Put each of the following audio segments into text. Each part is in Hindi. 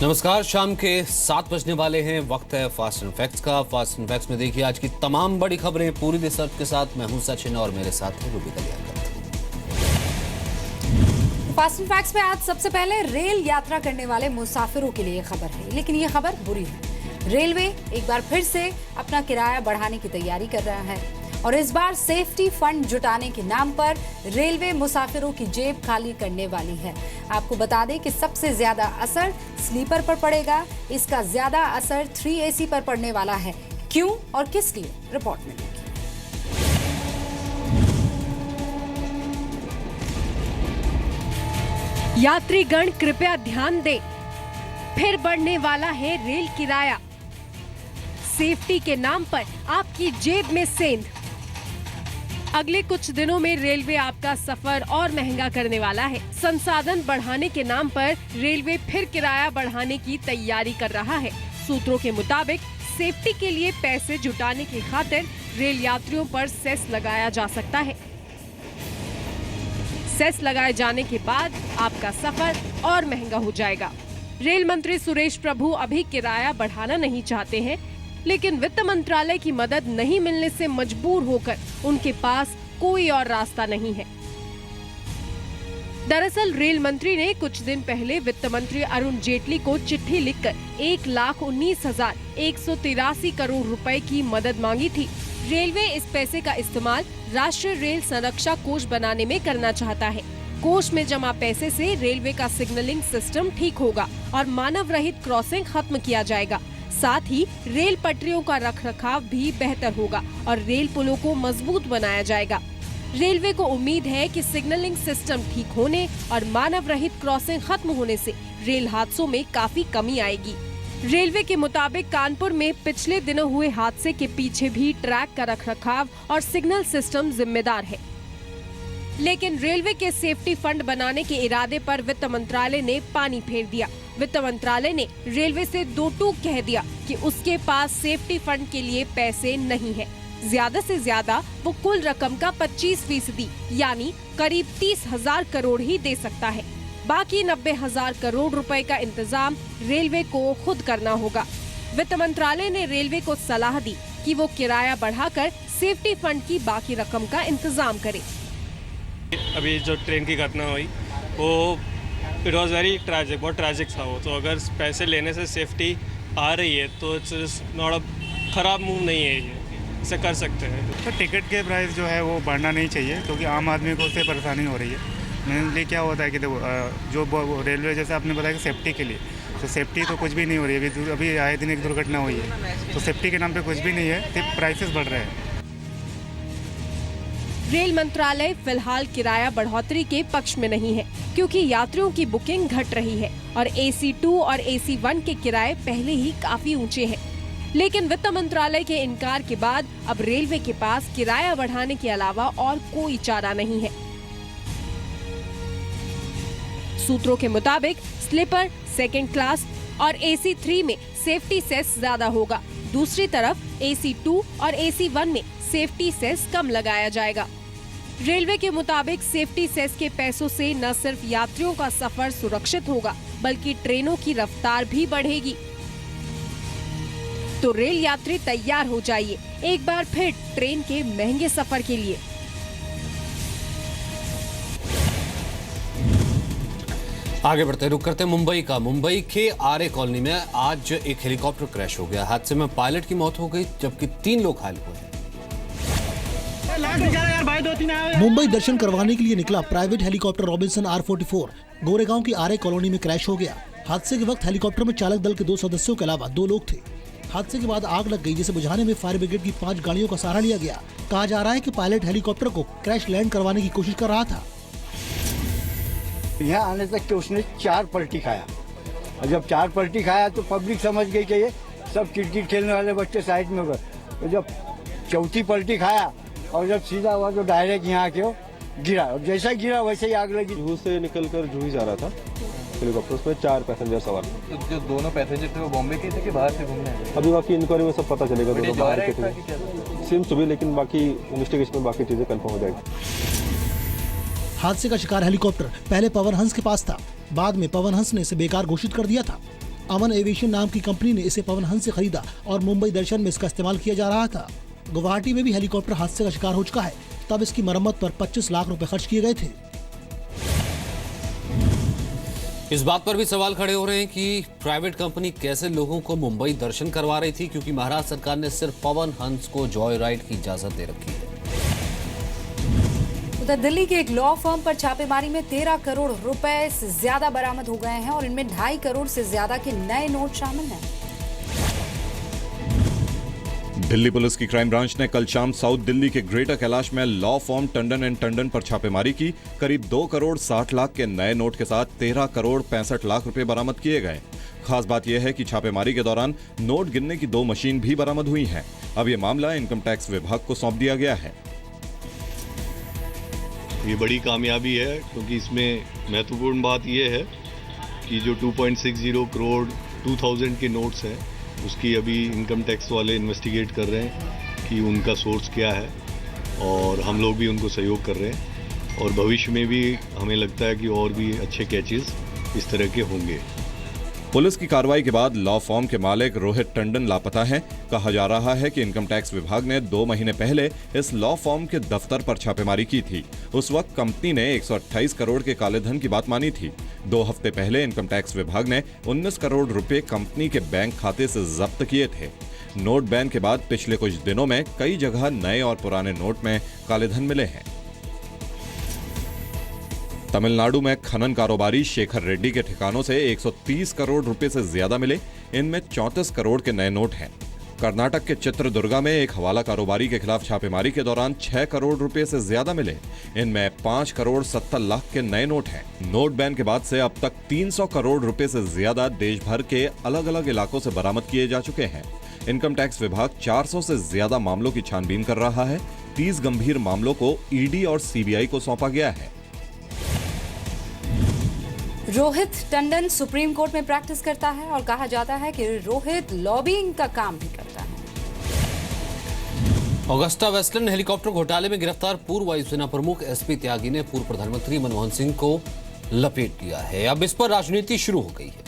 नमस्कार, शाम के 7 बजने वाले हैं। वक्त है फास्ट एंड फैक्ट्स का। फास्ट एंड फैक्ट्स में देखिए आज की तमाम बड़ी खबरें पूरी रिसर्च के साथ। मैं हूं सचिन और मेरे साथ है Ruby Kalyankar. Fast and facts में आज सबसे पहले रेल यात्रा करने वाले मुसाफिरों के लिए खबर है, लेकिन ये खबर बुरी है। रेलवे एक बार फिर से अपना किराया बढ़ाने की तैयारी कर रहा है और इस बार सेफ्टी फंड जुटाने के नाम पर रेलवे मुसाफिरों की जेब खाली करने वाली है। आपको बता दें कि सबसे ज्यादा असर स्लीपर पर पड़ेगा। इसका ज्यादा असर 3AC पर पड़ने वाला है। क्यों और किस लिए, रिपोर्ट में देखिए। यात्रीगण कृपया ध्यान दें, फिर बढ़ने वाला है रेल किराया। सेफ्टी के नाम पर आपकी जेब में सेंध। अगले कुछ दिनों में रेलवे आपका सफर और महंगा करने वाला है। संसाधन बढ़ाने के नाम पर रेलवे फिर किराया बढ़ाने की तैयारी कर रहा है। सूत्रों के मुताबिक सेफ्टी के लिए पैसे जुटाने की खातिर रेल यात्रियों पर सेस लगाया जा सकता है। सेस लगाए जाने के बाद आपका सफर और महंगा हो जाएगा। रेल मंत्री सुरेश प्रभु अभी किराया बढ़ाना नहीं चाहते हैं, लेकिन वित्त मंत्रालय की मदद नहीं मिलने से मजबूर होकर उनके पास कोई और रास्ता नहीं है। दरअसल रेल मंत्री ने कुछ दिन पहले वित्त मंत्री अरुण जेटली को चिट्ठी लिखकर 1,19,183 करोड़ रुपए की मदद मांगी थी। रेलवे इस पैसे का इस्तेमाल राष्ट्रीय रेल संरक्षा कोष बनाने में करना चाहता है। कोष में जमा पैसे से रेलवे का सिग्नलिंग सिस्टम ठीक होगा और मानव रहित क्रॉसिंग खत्म किया जाएगा। साथ ही रेल पटरियों का रखरखाव भी बेहतर होगा और रेल पुलों को मजबूत बनाया जाएगा। रेलवे को उम्मीद है कि सिग्नलिंग सिस्टम ठीक होने और मानव रहित क्रॉसिंग खत्म होने से रेल हादसों में काफी कमी आएगी। रेलवे के मुताबिक कानपुर में पिछले दिनों हुए हादसे के पीछे भी ट्रैक का रखरखाव और सिग्नल सिस्टम जिम्मेदार है। लेकिन रेलवे के सेफ्टी फंड बनाने के इरादे पर वित्त मंत्रालय ने पानी फेर दिया। वित्त मंत्रालय ने रेलवे से दो टूक कह दिया कि उसके पास सेफ्टी फंड के लिए पैसे नहीं है। ज्यादा से ज्यादा वो कुल रकम का 25% यानी करीब 30,000 करोड़ ही दे सकता है। बाकी 90,000 करोड़ रुपए का इंतजाम रेलवे को खुद करना होगा। वित्त मंत्रालय ने रेलवे को सलाह दी कि वो किराया बढ़ाकर सेफ्टी फंड की बाकी रकम का इंतजाम करे। अभी जो ट्रेन की घटना हुई वो इट वॉज वेरी ट्रैजिक, बहुत ट्रैजिक था वो। तो अगर पैसे लेने से सेफ्टी आ रही है तो इट्स नॉट अ खराब मूव नहीं है, ये इसे कर सकते हैं। तो टिकट के प्राइस जो है वो बढ़ना नहीं चाहिए, क्योंकि आम आदमी को उससे परेशानी हो रही है। मेनली क्या होता है कि देखो, जो रेलवे जैसे आपने बताया कि सेफ्टी के लिए, तो सेफ्टी तो कुछ भी नहीं हो रही है। अभी आए दिन एक दुर्घटना हुई है, तो सेफ्टी के नाम पे कुछ भी नहीं है, सिर्फ प्राइसेस बढ़ रहे हैं। रेल मंत्रालय फिलहाल किराया बढ़ोतरी के पक्ष में नहीं है, क्योंकि यात्रियों की बुकिंग घट रही है और AC2 और AC1 के किराए पहले ही काफी ऊंचे हैं। लेकिन वित्त मंत्रालय के इनकार के बाद अब रेलवे के पास किराया बढ़ाने के अलावा और कोई चारा नहीं है। सूत्रों के मुताबिक स्लीपर, सेकंड क्लास और AC3 में सेफ्टी सेस ज्यादा होगा। दूसरी तरफ AC2 और AC1 में सेफ्टी सेस कम लगाया जाएगा। रेलवे के मुताबिक सेफ्टी सेस के पैसों से न सिर्फ यात्रियों का सफर सुरक्षित होगा, बल्कि ट्रेनों की रफ्तार भी बढ़ेगी। तो रेल यात्री तैयार हो जाइए एक बार फिर ट्रेन के महंगे सफर के लिए। आगे बढ़ते रुक करते मुंबई का। मुंबई के आरे कॉलोनी में आज एक हेलीकॉप्टर क्रैश हो गया। हादसे में पायलट की मौत हो गई, जबकि 3 लोग घायल हुए हैं। मुंबई दर्शन करवाने के लिए निकला private helicopter Robinson R44 Goregaon की आरे कॉलोनी में क्रैश हो गया। हादसे के वक्त हेलीकॉप्टर में चालक दल के 2 सदस्यों के अलावा 2 लोग थे। हादसे के बाद आग लग गई, जिसे बुझाने में फायर ब्रिगेड की 5 गाड़ियों का सहारा लिया गया। कहा जा रहा है कि पायलट हेलीकॉप्टर को क्रैश लैंड करवाने की कोशिश कर रहा था। यहाँ आने तक के उसने 4 पलटी खाया, और जब 4 पलटी खाया तो पब्लिक समझ गई कि ये सब क्रिकेट खेलने वाले बच्चे साइड में गए। तो जब चौथी पलटी खाया और जब सीधा हुआ तो डायरेक्ट यहाँ के गिरा, और जैसा गिरा वैसे ही आग लगी। जुहू से निकलकर जुहू जा रहा था हेलीकॉप्टर, उसमें 4 पैसेंजर सवार। तो जो दोनों पैसेंजर थे वो बॉम्बे के थे कि बाहर से घूमने आए? अभी बाकी इंक्वायरी में सब पता चलेगा, दोनों बाहर के थे। सेम सुबह, लेकिन बाकी इन्वेस्टिगेशन में बाकी चीजें कंफर्म हो जाएगी। हादसे का शिकार हेलीकॉप्टर पहले पवन हंस के पास था, बाद में पवन हंस ने इसे बेकार घोषित कर दिया था। अमन एविएशन नाम की कंपनी ने इसे पवन हंस से खरीदा और मुंबई दर्शन में इसका इस्तेमाल किया जा रहा था। गुवाहाटी में भी हेलीकॉप्टर हादसे का शिकार हो चुका है, तब इसकी मरम्मत पर 25 लाख रुपए खर्च किए गए थे। इस बात पर भी सवाल खड़े हो रहे हैं कि प्राइवेट कंपनी कैसे लोगों को मुंबई दर्शन करवा रही थी, क्योंकि महाराष्ट्र सरकार ने सिर्फ पवन हंस को जॉय राइड की इजाजत दे रखी है। उधर दिल्ली के एक लॉ फर्म पर छापेमारी में 13 करोड़ रुपए से ज्यादा बरामद हो गए हैं और इनमें 2.5 करोड़ से ज्यादा के नए नोट शामिल हैं। दिल्ली पुलिस की क्राइम ब्रांच ने कल शाम साउथ दिल्ली के ग्रेटर कैलाश में law firm Tandon and Tandon पर छापेमारी की। करीब 2 करोड़ 60 लाख के नए नोट के साथ 13 करोड़ 65 लाख रुपए बरामद किए गए। खास बात यह है कि छापेमारी के दौरान नोट गिनने की 2 मशीन भी बरामद हुई हैं। अब यह मामला इनकम टैक्स विभाग को सौंप दिया गया है। ये बड़ी कामयाबी है, क्योंकि इसमें महत्वपूर्ण बात यह है कि जो 2.60 करोड़ 2000 के नोट्स हैं, उसकी अभी इनकम टैक्स वाले इन्वेस्टिगेट कर रहे हैं कि उनका सोर्स क्या है, और हम लोग भी उनको सहयोग कर रहे हैं। और भविष्य में भी हमें लगता है कि और भी अच्छे कैचेस इस तरह के होंगे। पुलिस की कार्रवाई के बाद लॉ फर्म के मालिक रोहित टंडन लापता हैं। कहा जा रहा है कि इनकम टैक्स विभाग ने 2 महीने पहले इस लॉ फर्म के दफ्तर पर छापेमारी की थी। उस वक्त कंपनी ने 128 करोड़ के काले धन की बात मानी थी। 2 हफ्ते पहले इनकम टैक्स विभाग ने 19 करोड़ रुपए कंपनी के बैंक खाते से जब्त किए थे। नोट बैन के बाद पिछले कुछ दिनों में कई जगह नए और पुराने नोट में काले धन मिले हैं। तमिलनाडु में खनन कारोबारी शेखर रेड्डी के ठिकानों से 130 करोड़ रुपए से ज्यादा मिले। इनमें 34 करोड़ के नए नोट हैं। कर्नाटक के चित्रदुर्गा में एक हवाला कारोबारी के खिलाफ छापेमारी के दौरान 6 करोड़ रुपए से ज्यादा मिले। इनमें 5 करोड़ 70 लाख के नए नोट हैं। नोट बैन के बाद से अब तक 300 करोड़ रुपए से ज्यादा देश भर के अलग अलग इलाकों से बरामद किए जा चुके हैं। इनकम टैक्स विभाग 400 से ज्यादा मामलों की छानबीन कर रहा है। 30 गंभीर मामलों को ईडी और सीबीआई को सौंपा गया है। रोहित टंडन सुप्रीम कोर्ट में प्रैक्टिस करता है और कहा जाता है कि रोहित लॉबिंग का काम भी करता है। ऑगस्टा वेस्टलैंड हेलीकॉप्टर घोटाले में गिरफ्तार पूर्व वायुसेना प्रमुख एसपी त्यागी ने पूर्व प्रधानमंत्री मनमोहन सिंह को लपेट लिया है। अब इस पर राजनीति शुरू हो गई है।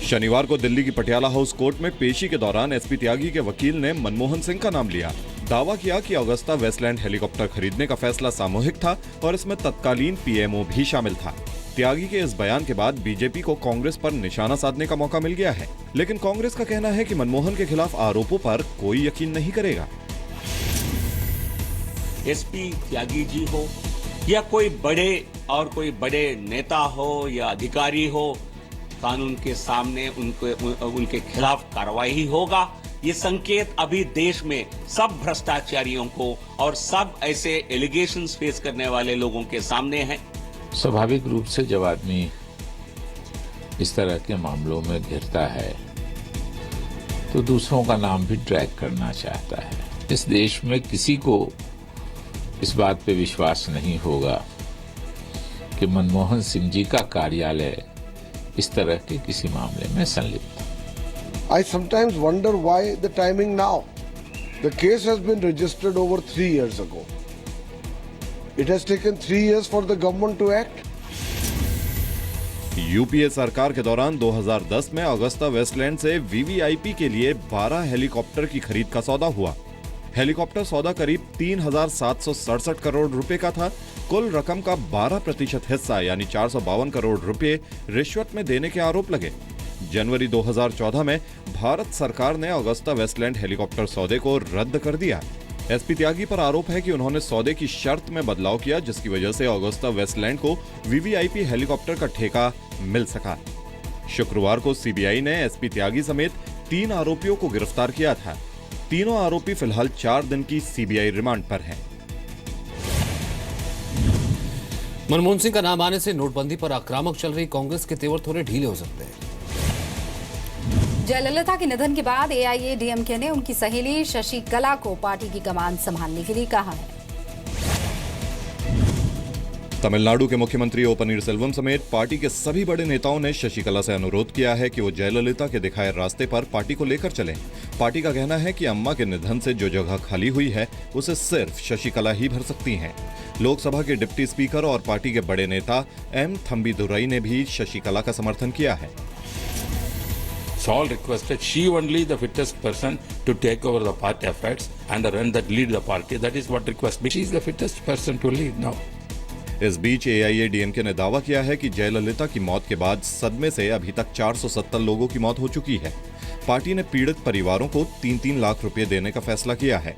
शनिवार को दिल्ली की पटियाला हाउस कोर्ट में पेशी के दौरान एसपी त्यागी के वकील ने मनमोहन सिंह का नाम लिया। दावा किया कि ऑगस्टा वेस्टलैंड हेलीकॉप्टर खरीदने का फैसला सामूहिक था और इसमें तत्कालीन पीएमओ भी शामिल था। त्यागी के इस बयान के बाद बीजेपी को कांग्रेस पर निशाना साधने का मौका मिल गया है, लेकिन कांग्रेस का कहना है कि मनमोहन के खिलाफ आरोपों पर कोई यकीन नहीं करेगा। एसपी त्यागी जी हो या कोई बड़े नेता हो या अधिकारी हो, कानून के सामने उनके खिलाफ कार्रवाई ही होगा। ये संकेत अभी देश में सब भ्रष्टाचारियों को और सब ऐसे एलिगेशंस फेस करने वाले लोगों के सामने है। स्वाभाविक रूप से जब आदमी इस तरह के मामलों में घिरता है तो दूसरों का नाम भी ट्रैक करना चाहता है। इस देश में किसी को इस बात पे विश्वास नहीं होगा कि मनमोहन सिंह जी का कार्यालय इस तरह के किसी मामले में संलिप्त। I sometimes wonder why the timing now. The case has been registered over 3 years ago. It has taken 3 years for the government to act. UPA सरकार के दौरान 2010 में ऑगस्टा वेस्टलैंड से वीवीआईपी के लिए 12 हेलीकॉप्टर की खरीद का सौदा हुआ। हेलीकॉप्टर सौदा करीब 3,767 करोड़ रुपए का था। कुल रकम का 12% हिस्सा यानी 452 करोड़ रुपए रिश्वत में देने के आरोप लगे। जनवरी 2014 में भारत सरकार ने ऑगस्टा वेस्टलैंड हेलीकॉप्टर सौदे को रद्द कर दिया। एसपी त्यागी पर आरोप है कि उन्होंने सौदे की शर्त में बदलाव किया, जिसकी वजह से ऑगस्टा वेस्टलैंड को वीवीआईपी हेलीकॉप्टर का ठेका मिल सका। शुक्रवार को सीबीआई ने एसपी त्यागी समेत 3 आरोपियों को गिरफ्तार किया था। तीनों आरोपी फिलहाल 4 दिन की सीबीआई रिमांड पर हैं। मनमोहन सिंह का नाम आने से नोटबंदी पर आक्रामक चल रही कांग्रेस के तेवर थोड़े ढीले हो सकते हैं। जयललिता के निधन के बाद एआईएडीएमके ने उनकी सहेली शशिकला को पार्टी की कमान संभालने के लिए कहा है। तमिलनाडु के मुख्यमंत्री ओ पनीरसेल्वम समेत पार्टी के सभी बड़े नेताओं ने शशिकला से अनुरोध किया है कि वो जयललिता के दिखाए रास्ते पर पार्टी को लेकर चलें। पार्टी का कहना है कि अम्मा के निधन से जो जगह खाली हुई है उसे सिर्फ शशिकला ही भर सकती हैं। लोकसभा के डिप्टी स्पीकर और पार्टी के बड़े नेता एम थम्बीदुरई ने भी शशिकला का समर्थन किया है। All requested she only the fittest person to take over the party affairs and run that lead the party. That is what request. She is the fittest person to lead now. इस बीच AIADMK ने दावा किया है कि जयललिता की मौत के बाद सदमे से अभी तक 470 लोगों की मौत हो चुकी है। पार्टी ने पीड़ित परिवारों को 3-3 लाख रुपए देने का फैसला किया है।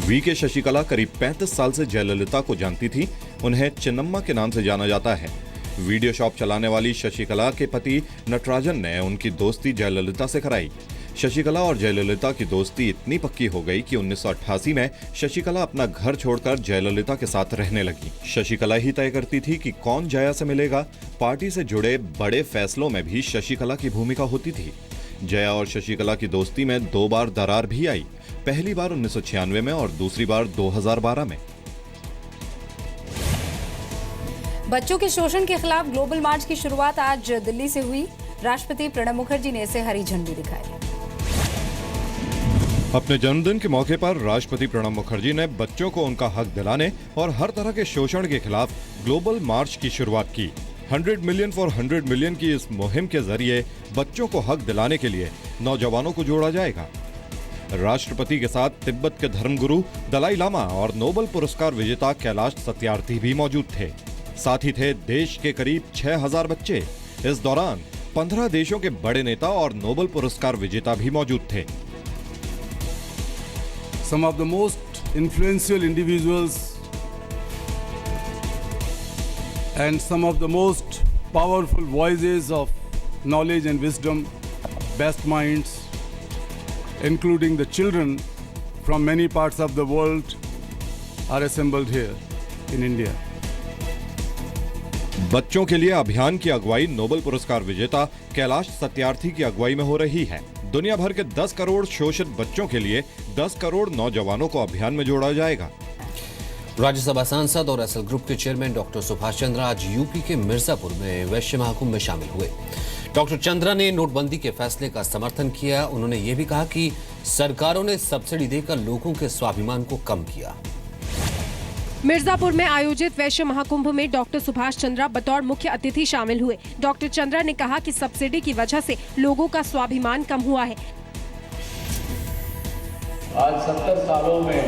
वीके शशिकला करीब 35 साल से जयललिता को जानती थी। उन्हें चिन्नम्मा के नाम से जाना जाता है। वीडियो शॉप चलाने वाली शशिकला के पति नटराजन ने उनकी दोस्ती जयललिता से कराई। शशिकला और जयललिता की दोस्ती इतनी पक्की हो गई कि 1988 में शशिकला अपना घर छोड़कर जयललिता के साथ रहने लगी। शशिकला ही तय करती थी कि कौन जया से मिलेगा। पार्टी से जुड़े बड़े फैसलों में भी शशिकला की भूमिका होती थी। जया और शशिकला की दोस्ती में 2 बार दरार भी आई। पहली बार 1996 में और दूसरी बार 2012 में। बच्चों के शोषण के खिलाफ ग्लोबल मार्च की शुरुआत आज दिल्ली से हुई। राष्ट्रपति प्रणब मुखर्जी ने इसे हरी झंडी दिखाई। अपने जन्मदिन के मौके पर राष्ट्रपति प्रणब मुखर्जी ने बच्चों को उनका हक दिलाने और हर तरह के शोषण के खिलाफ ग्लोबल मार्च की शुरुआत की। 100 मिलियन फॉर 100 मिलियन की इस मुहिम के जरिए बच्चों को हक दिलाने के लिए नौजवानों को जोड़ा जाएगा। राष्ट्रपति के साथ तिब्बत के धर्मगुरु दलाई लामा और नोबेल पुरस्कार विजेता कैलाश सत्यार्थी भी मौजूद थे। साथ ही थे देश के करीब 6000 बच्चे। इस दौरान 15 देशों के बड़े नेता और नोबेल पुरस्कार विजेता भी मौजूद थे। Some of the most influential individuals and some of the most powerful voices of knowledge and wisdom, best minds, including the children from many parts of the world, are assembled here in India. बच्चों के लिए अभियान की अगुवाई नोबेल पुरस्कार विजेता कैलाश सत्यार्थी की अगुवाई में हो रही है। दुनिया भर के 10 करोड़ शोषित बच्चों के लिए 10 करोड़ नौजवानों को अभियान में जोड़ा जाएगा। राज्यसभा सांसद और एसएल ग्रुप के चेयरमैन डॉक्टर सुभाष चंद्रा आज यूपी के मिर्जापुर में वैश्य महाकुंभ में शामिल हुए। डॉक्टर चंद्रा ने नोटबंदी के फैसले का समर्थन किया। उन्होंने ये भी कहा कि सरकारों ने सब्सिडी देकर लोगों के स्वाभिमान को कम किया। मिर्जापुर में आयोजित वैश्य महाकुंभ में डॉक्टर सुभाष चंद्रा बतौर मुख्य अतिथि शामिल हुए। डॉक्टर चंद्रा ने कहा कि सब्सिडी की वजह से लोगों का स्वाभिमान कम हुआ है। आज 70 सालों में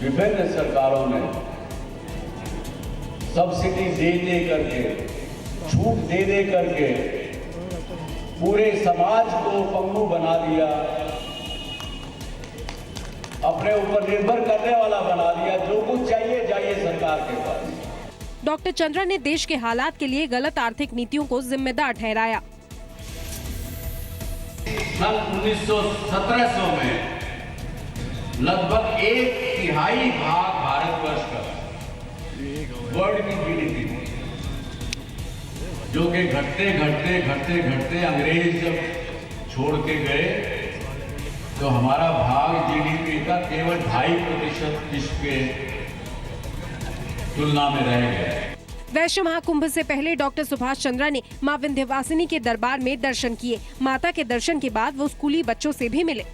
विभिन्न सरकारों ने सब्सिडी दे करके, छूट दे करके पूरे समाज को पंगु बना दिया, अपने ऊपर निर्भर करने वाला बना दिया। जो कुछ चाहिए जाइए सरकार के पास। डॉक्टर चंद्रा ने देश के हालात के लिए गलत आर्थिक नीतियों को जिम्मेदार ठहराया। सन 1917 में लगभग 1/3 भाग भारतवर्ष का वर्ल्ड की जीडीपी, जो कि घटते घटते घटते घटते अंग्रेज जब छोड़ के गए तो हमारा भाग जीडीपी का केवल 2.5% विश्व के तुलना में रह गया। वैश्य महाकुंभ से पहले डॉक्टर सुभाष चंद्रा ने मां विंध्यवासिनी के दरबार में दर्शन किए। माता के दर्शन के बाद वो स्कूली बच्चों से भी मिले।